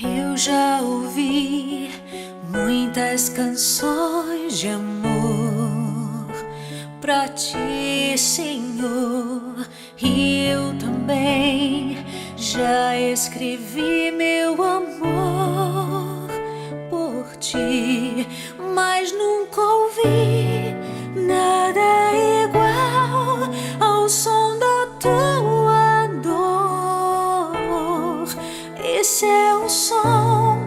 Eu já ouvi muitas canções de amor pra ti, Senhor, e eu também já escrevi meu amor por ti, mas nunca ouvi nada igual ao som da tua dor. Esse é o som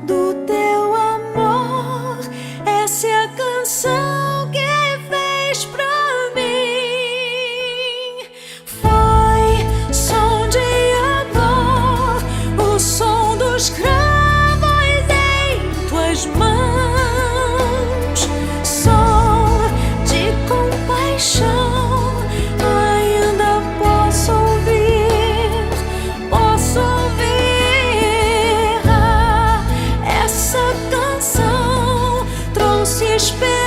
do teu amor, essa é a canção que fez pra mim. Foi som de amor, o som dos cravos em tuas mãos, som de compaixão. Ainda posso ouvir essa canção trouxe esperança.